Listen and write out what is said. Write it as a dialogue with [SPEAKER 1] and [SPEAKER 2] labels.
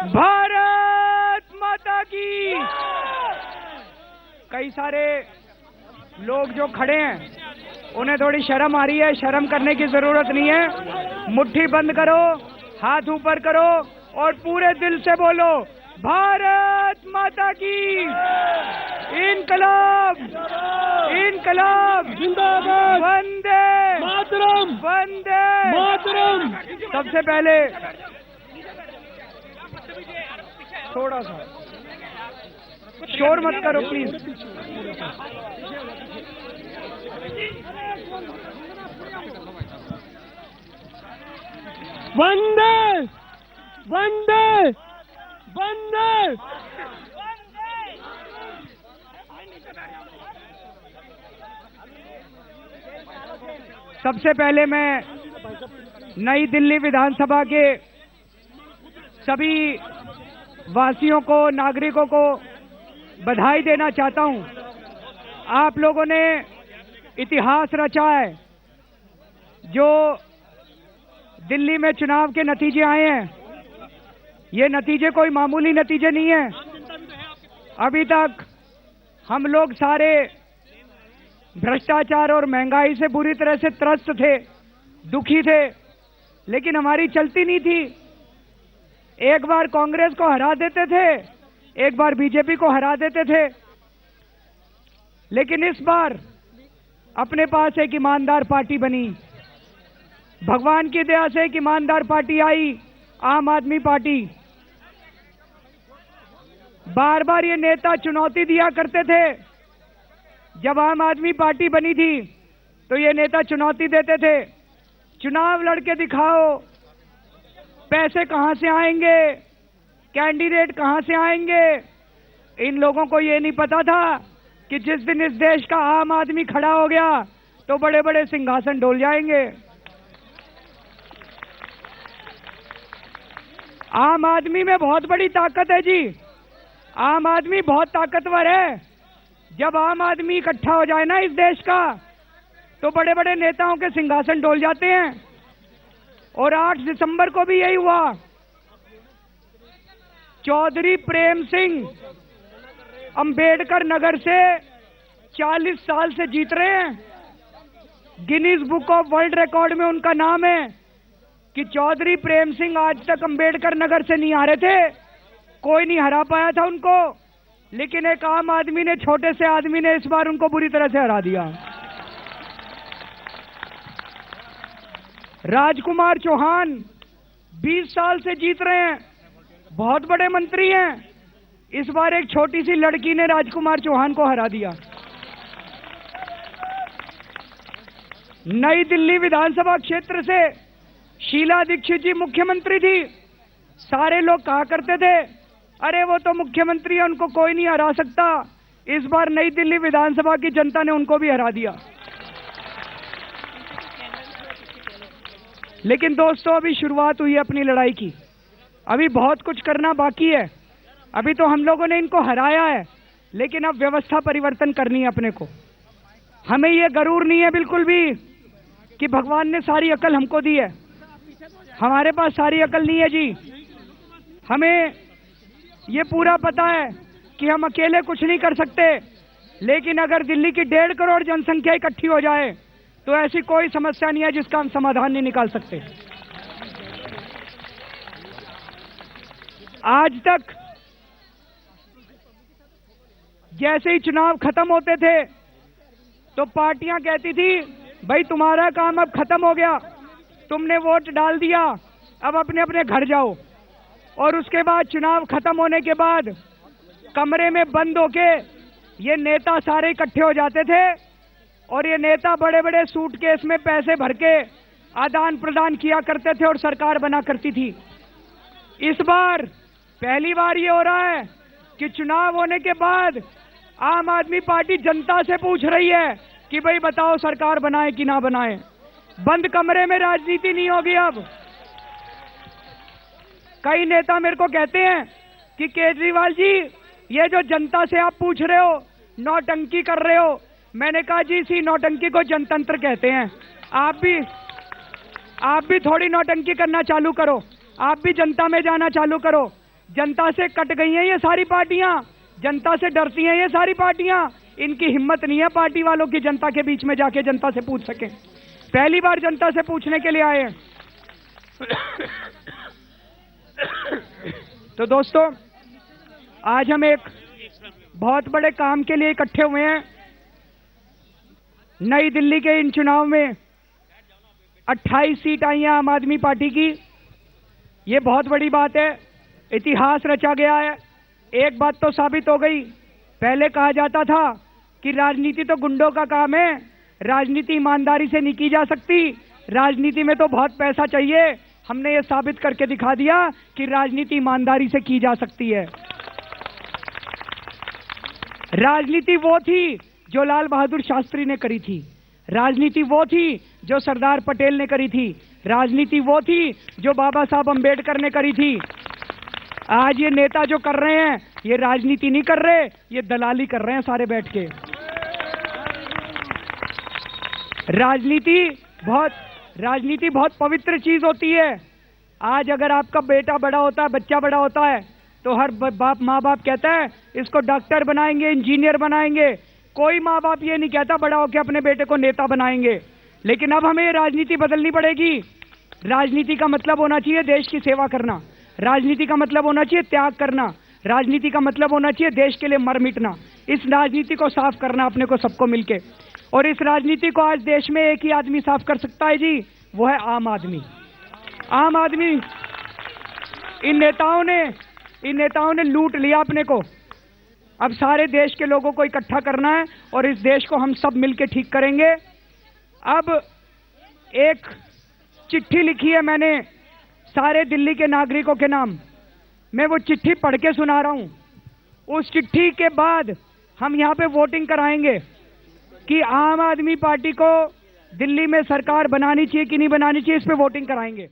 [SPEAKER 1] भारत माता की। कई सारे लोग जो खड़े हैं उन्हें थोड़ी शर्म आ रही है। शर्म करने की जरूरत नहीं है। मुट्ठी बंद करो, हाथ ऊपर करो और पूरे दिल से बोलो भारत माता की। इनकलाब इनकलाब
[SPEAKER 2] जिंदाबाद,
[SPEAKER 1] वंदे
[SPEAKER 2] मातरम,
[SPEAKER 1] वंदे
[SPEAKER 2] मातरम।
[SPEAKER 1] सबसे पहले थोड़ा सा शोर मत करो प्लीज।
[SPEAKER 2] वंदे वंदे वंदे।
[SPEAKER 1] सबसे पहले मैं नई दिल्ली विधानसभा के सभी वासियों को, नागरिकों को बधाई देना चाहता हूं। आप लोगों ने इतिहास रचा है। जो दिल्ली में चुनाव के नतीजे आए हैं, ये नतीजे कोई मामूली नतीजे नहीं है। अभी तक हम लोग सारे भ्रष्टाचार और महंगाई से बुरी तरह से त्रस्त थे, दुखी थे, लेकिन हमारी चलती नहीं थी। एक बार कांग्रेस को हरा देते थे, एक बार बीजेपी को हरा देते थे, लेकिन इस बार अपने पास एक ईमानदार पार्टी बनी। भगवान की दया से एक ईमानदार पार्टी आई, आम आदमी पार्टी। बार बार ये नेता चुनौती दिया करते थे। जब आम आदमी पार्टी बनी थी तो ये नेता चुनौती देते थे, चुनाव लड़के दिखाओ, पैसे कहां से आएंगे, कैंडिडेट कहां से आएंगे। इन लोगों को ये नहीं पता था कि जिस दिन इस देश का आम आदमी खड़ा हो गया तो बड़े बड़े सिंहासन डोल जाएंगे। आम आदमी में बहुत बड़ी ताकत है जी। आम आदमी बहुत ताकतवर है। जब आम आदमी इकट्ठा हो जाए ना इस देश का, तो बड़े बड़े नेताओं के सिंहासन डोल जाते हैं। और 8 दिसंबर को भी यही हुआ। चौधरी प्रेम सिंह अंबेडकर नगर से 40 साल से जीत रहे हैं। Guinness book of world record में उनका नाम है कि चौधरी प्रेम सिंह आज तक अंबेडकर नगर से नहीं आ रहे थे, कोई नहीं हरा पाया था उनको, लेकिन एक आम आदमी ने, छोटे से आदमी ने इस बार उनको बुरी तरह से हरा दिया। राजकुमार चौहान 20 साल से जीत रहे हैं, बहुत बड़े मंत्री हैं। इस बार एक छोटी सी लड़की ने राजकुमार चौहान को हरा दिया। नई दिल्ली विधानसभा क्षेत्र से शीला दीक्षित जी मुख्यमंत्री थी। सारे लोग कहा करते थे अरे वो तो मुख्यमंत्री है, उनको कोई नहीं हरा सकता। इस बार नई दिल्ली विधानसभा की जनता ने उनको भी हरा दिया। लेकिन दोस्तों, अभी शुरुआत हुई है अपनी लड़ाई की। अभी बहुत कुछ करना बाकी है। अभी तो हम लोगों ने इनको हराया है, लेकिन अब व्यवस्था परिवर्तन करनी है अपने को। हमें ये गरूर नहीं है बिल्कुल भी कि भगवान ने सारी अकल हमको दी है। हमारे पास सारी अकल नहीं है जी। हमें ये पूरा पता है कि हम अकेले कुछ नहीं कर सकते, लेकिन अगर दिल्ली की 1.5 करोड़ जनसंख्या इकट्ठी हो जाए तो ऐसी कोई समस्या नहीं है जिसका हम समाधान नहीं निकाल सकते। आज तक जैसे ही चुनाव खत्म होते थे तो पार्टियां कहती थी भाई तुम्हारा काम अब खत्म हो गया, तुमने वोट डाल दिया, अब अपने अपने घर जाओ। और उसके बाद चुनाव खत्म होने के बाद कमरे में बंद होके ये नेता सारे इकट्ठे हो जाते थे और ये नेता बड़े बड़े सूटकेस में पैसे भर के आदान प्रदान किया करते थे और सरकार बना करती थी। इस बार पहली बार ये हो रहा है कि चुनाव होने के बाद आम आदमी पार्टी जनता से पूछ रही है कि भाई बताओ सरकार बनाए कि ना बनाए। बंद कमरे में राजनीति नहीं होगी अब। कई नेता मेरे को कहते हैं कि केजरीवाल जी ये जो जनता से आप पूछ रहे हो, नौटंकी कर रहे हो। मैंने कहा जी इसी नौटंकी को जनतंत्र कहते हैं। आप भी थोड़ी नौटंकी करना चालू करो, आप भी जनता में जाना चालू करो। जनता से कट गई हैं ये सारी पार्टियां, जनता से डरती हैं ये सारी पार्टियां। इनकी हिम्मत नहीं है पार्टी वालों की जनता के बीच में जाके जनता से पूछ सकें। पहली बार जनता से पूछने के लिए आए हैं। तो दोस्तों, आज हम एक बहुत बड़े काम के लिए इकट्ठे हुए हैं। नई दिल्ली के इन चुनाव में 28 सीट आई हैं आम आदमी पार्टी की। ये बहुत बड़ी बात है, इतिहास रचा गया है। एक बात तो साबित हो गई, पहले कहा जाता था कि राजनीति तो गुंडों का काम है, राजनीति ईमानदारी से नहीं की जा सकती, राजनीति में तो बहुत पैसा चाहिए। हमने ये साबित करके दिखा दिया कि राजनीति ईमानदारी से की जा सकती है। राजनीति वो थी जो लाल बहादुर शास्त्री ने करी थी, राजनीति वो थी जो सरदार पटेल ने करी थी, राजनीति वो थी जो बाबा साहब अंबेडकर ने करी थी। आज ये नेता जो कर रहे हैं, ये राजनीति नहीं कर रहे, ये दलाली कर रहे हैं सारे बैठ के। राजनीति बहुत पवित्र चीज होती है। आज अगर आपका बेटा बड़ा होता है, बच्चा बड़ा होता है, तो हर माँ बाप कहता है इसको डॉक्टर बनाएंगे, इंजीनियर बनाएंगे। कोई माँ बाप ये नहीं कहता बड़ा होकर अपने बेटे को नेता बनाएंगे। लेकिन अब हमें राजनीति बदलनी पड़ेगी। राजनीति का मतलब होना चाहिए देश की सेवा करना, राजनीति का मतलब होना चाहिए त्याग करना, राजनीति का मतलब होना चाहिए देश के लिए मर मिटना। इस राजनीति को साफ करना अपने को सबको मिलके, और इस राजनीति को आज देश में एक ही आदमी साफ कर सकता है जी, वो है आम आदमी। आम आदमी, इन नेताओं ने लूट लिया अपने को। अब सारे देश के लोगों को इकट्ठा करना है और इस देश को हम सब मिलके ठीक करेंगे। अब एक चिट्ठी लिखी है मैंने सारे दिल्ली के नागरिकों के नाम, मैं वो चिट्ठी पढ़ के सुना रहा हूं। उस चिट्ठी के बाद हम यहां पे वोटिंग कराएंगे कि आम आदमी पार्टी को दिल्ली में सरकार बनानी चाहिए कि नहीं बनानी चाहिए, इस पे वोटिंग कराएंगे।